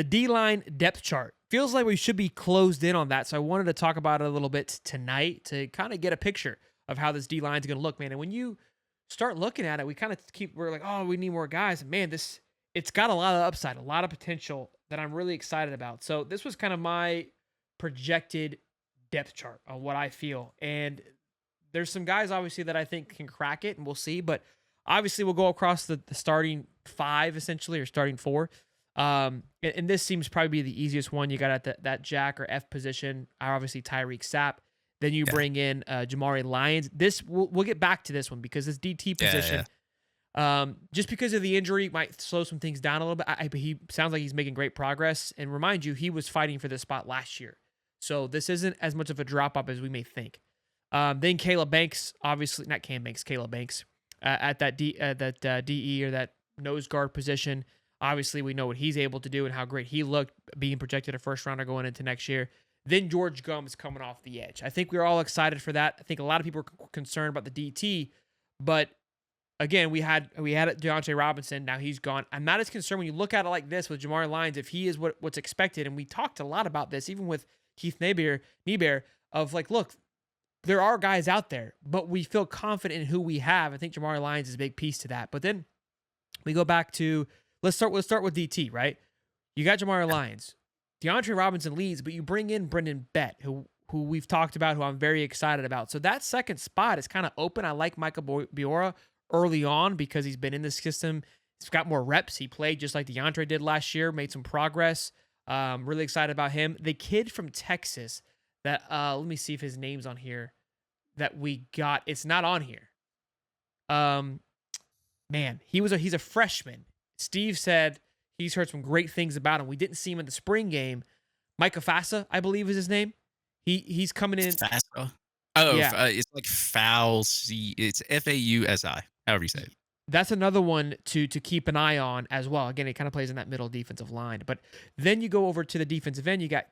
the D-line depth chart. Feels like we should be closed in on that. So I wanted to talk about it a little bit tonight to kind of get a picture of how this D-line is going to look, man. And when you start looking at it, we're like, oh, we need more guys. And man, it's got a lot of upside, a lot of potential that I'm really excited about. So this was kind of my projected depth chart on what I feel. And there's some guys obviously that I think can crack it, and we'll see. But obviously, we'll go across the starting five essentially, or starting four. And this seems probably be the easiest one. You got at that Jack or F position. Obviously, Tyreek Sapp. Then you bring in Jamari Lyons. We'll get back to this one because this DT position, just because of the injury, might slow some things down a little bit. But he sounds like he's making great progress. And remind you, he was fighting for this spot last year, so this isn't as much of a drop off as we may think. Then Caleb Banks, obviously not Cam Banks, Caleb Banks at that DE or that nose guard position. Obviously, we know what he's able to do and how great he looked being projected a first rounder going into next year. Then George Gums coming off the edge. I think we were all excited for that. I think a lot of people were concerned about the DT, but again, we had Deontay Robinson. Now he's gone. I'm not as concerned when you look at it like this with Jamari Lyons if he is what's expected. And we talked a lot about this, even with Keith Niebuhr of like, look, there are guys out there, but we feel confident in who we have. I think Jamari Lyons is a big piece to that. But then we go back to let's start with DT, right? You got Jamari Lyons. DeAndre Robinson leads, but you bring in Brendan Bett, who we've talked about, who I'm very excited about. So that second spot is kind of open. I like Michael Biora early on because he's been in the system. He's got more reps. He played just like DeAndre did last year, made some progress. Really excited about him. The kid from Texas that, let me see if his name's on here that we got. It's not on here. Man, he's a freshman. Steve said he's heard some great things about him. We didn't see him in the spring game. Micah Fasa, I believe is his name. He's coming in. Fasa. Oh, Yeah. it's like Fauci. It's Fausi, however you say it. That's another one to keep an eye on as well. Again, it kind of plays in that middle defensive line. But then you go over to the defensive end. You got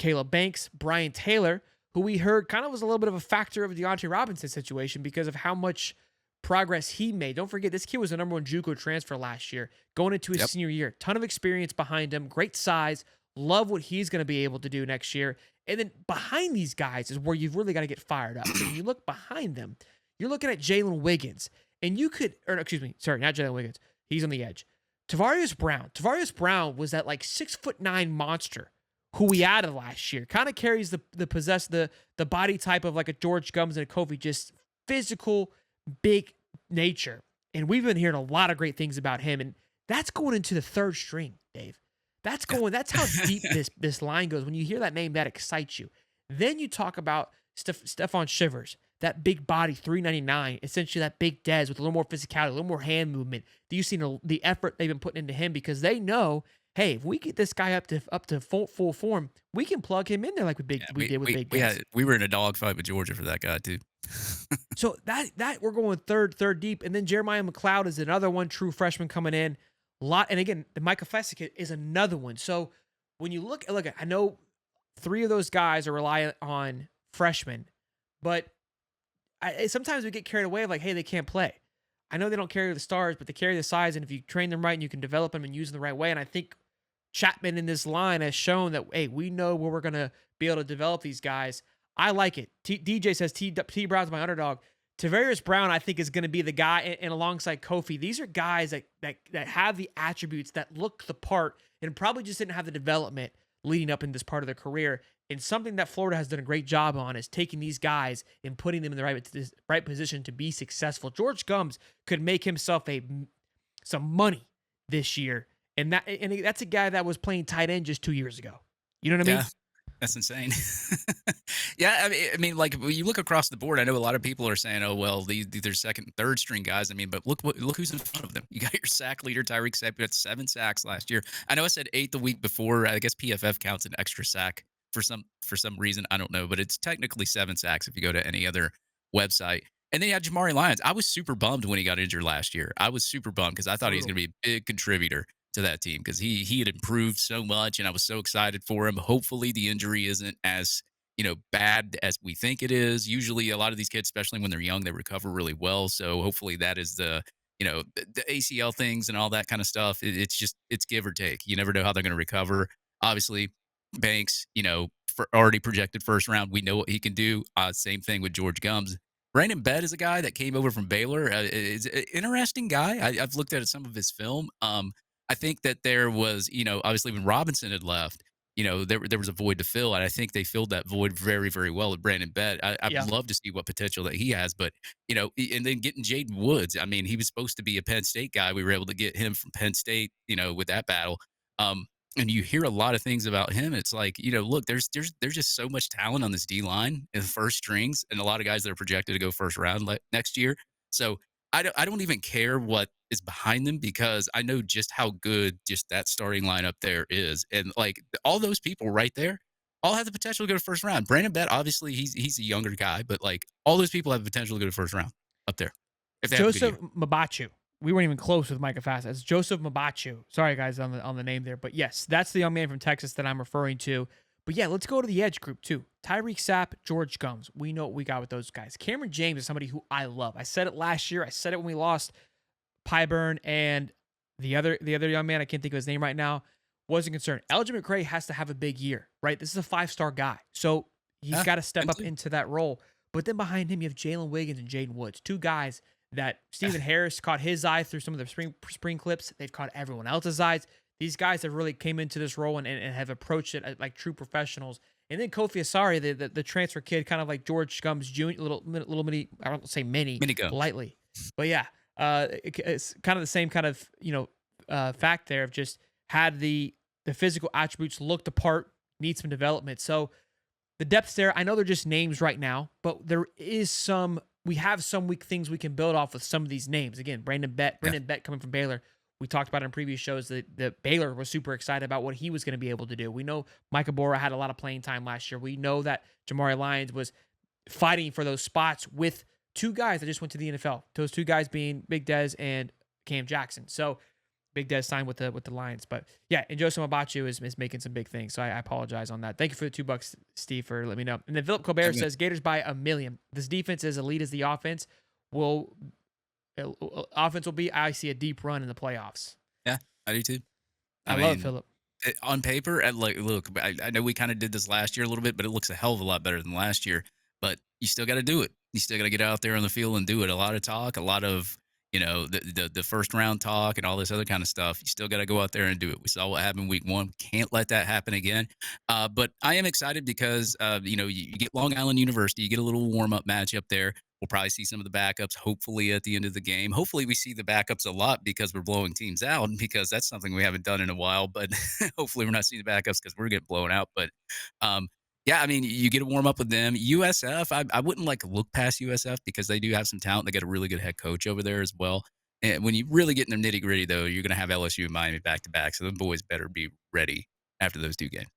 Caleb Banks, Brian Taylor, who we heard kind of was a little bit of a factor of the Deontay Robinson situation because of how much progress he made. Don't forget, this kid was the number one JUCO transfer last year, going into his senior year. Ton of experience behind him, great size. Love what he's going to be able to do next year. And then behind these guys is where you've really got to get fired up. So when you look behind them, you're looking at Jalen Wiggins. And you could, or excuse me, sorry, not Jalen Wiggins. He's on the edge. Tavarius Brown. Tavarius Brown was that like 6'9" monster who we added last year. Kind of carries the body type of like a George Gums and a Kofi, just physical, big nature. And we've been hearing a lot of great things about him. And that's going into the third string, Dave. That's how deep this line goes. When you hear that name, that excites you. Then you talk about Stephon Shivers, that big body, 399, essentially that big Dez with a little more physicality, a little more hand movement. Do you see the effort they've been putting into him because they know, hey, if we get this guy up to full form, we can plug him in there like we did with Big Dez. We were in a dogfight with Georgia for that guy too. So that we're going third deep, and then Jeremiah McLeod is another one, true freshman coming in. And again, the Micah Fessick is another one. So when you look, I know 3 of those guys are reliant on freshmen, but sometimes we get carried away of like, hey, they can't play. I know they don't carry the stars, but they carry the size, and if you train them right and you can develop them and use them the right way, and I think Chapman in this line has shown that, hey, we know where we're going to be able to develop these guys. I like it. DJ says T Brown's my underdog. Tavarius Brown, I think, is going to be the guy, and alongside Kofi, these are guys that have the attributes that look the part and probably just didn't have the development leading up in this part of their career. And something that Florida has done a great job on is taking these guys and putting them in the right position to be successful. George Gums could make himself some money this year, and that's a guy that was playing tight end just 2 years ago. You know what I mean? That's insane. Yeah, I mean, like when you look across the board, I know a lot of people are saying, "Oh, well, these are second, and third string guys." I mean, but look who's in front of them. You got your sack leader, Tyreek Sapp, who had 7 sacks last year. I know I said 8 the week before. I guess PFF counts an extra sack for some reason. I don't know, but it's technically 7 sacks if you go to any other website. And then you had Jamari Lyons. I was super bummed when he got injured last year. I was super bummed because I thought he was going to be a big contributor to that team because he had improved so much, and I was so excited for him. Hopefully the injury isn't as bad as we think it is. Usually a lot of these kids, especially when they're young, they recover really well. So hopefully that is the the ACL things and all that kind of stuff. It's just it's give or take. You never know how they're going to recover. Obviously, Banks, for already projected first round, we know what he can do. Same thing with George Gums. Brandon Bed is a guy that came over from Baylor. Is an interesting guy. I've looked at some of his film. I think that there was, obviously when Robinson had left, there was a void to fill, and I think they filled that void very, very well with Brandon Bed. I'd Yeah. love to see what potential that he has, but and then getting Jaden Woods. I mean, he was supposed to be a Penn State guy. We were able to get him from Penn State, with that battle. Um, and you hear a lot of things about him. It's like, look, there's just so much talent on this D line in the first strings, and a lot of guys that are projected to go first round next year. So I don't even care what is behind them because I know just how good just that starting lineup there is, and like all those people right there all have the potential to go to first round. Brandon Bett, obviously, he's a younger guy, but like all those people have the potential to go to first round up there if they have a good Joseph year. Mabachu. We weren't even close with Micah Fast. It's Joseph Mabachu. Sorry, guys, on the name there, but yes, that's the young man from Texas that I'm referring to. But yeah, let's go to the edge group too. Tyreek Sapp, George Gums. We know what we got with those guys. Cameron James is somebody who I love. I said it last year. I said it when we lost Pyburn and the other young man. I can't think of his name right now. Wasn't concerned. Elgin McCray has to have a big year, right? This is a 5-star guy, so he's Yeah, got to step him up too. into that role. But then behind him, you have Jalen Wiggins and Jaden Woods, two guys that Stephen Harris caught his eye through some of the spring clips. They've caught everyone else's eyes. These guys have really came into this role and have approached it like true professionals. And then Kofi Asari, the transfer kid, kind of like George Gums Jr., little mini, I don't say mini, Mini Gums. lightly, but yeah, it's kind of the same kind of fact there of just had the physical attributes, looked the part, need some development. So the depth's there. I know they're just names right now, but we have some weak things we can build off with some of these names. Again, Yeah. Brandon Bett coming from Baylor. We talked about it in previous shows that Baylor was super excited about what he was going to be able to do. We know Micah Bora had a lot of playing time last year. We know that Jamari Lyons was fighting for those spots with two guys that just went to the NFL. Those two guys being Big Dez and Cam Jackson. So Big Dez signed with the Lions. But yeah, and Joseph Mabachu is making some big things. So I apologize on that. Thank you for the $2, Steve, for letting me know. And then Philip Colbert says Gators by a million. This defense is elite as the offense will be. I see a deep run in the playoffs. Yeah, I do too. I I love it, mean, Philip. on paper, and like, look, I know we kind of did this last year a little bit, but it looks a hell of a lot better than last year. But you still got to do it. You still got to get out there on the field and do it. A lot of talk, a lot of the first round talk, and all this other kind of stuff. You still got to go out there and do it. We saw what happened week one. Can't let that happen again. But I am excited because you get Long Island University. You get a little warm up matchup there. We'll probably see some of the backups, hopefully, at the end of the game. Hopefully, we see the backups a lot because we're blowing teams out, because that's something we haven't done in a while. But hopefully, we're not seeing the backups because we're getting blown out. But um, yeah, I mean, you get to warm up with them. USF, I wouldn't like look past USF because they do have some talent. They got a really good head coach over there as well. And when you really get in their nitty gritty, though, you're going to have LSU and Miami back to back. So the boys better be ready after those two games.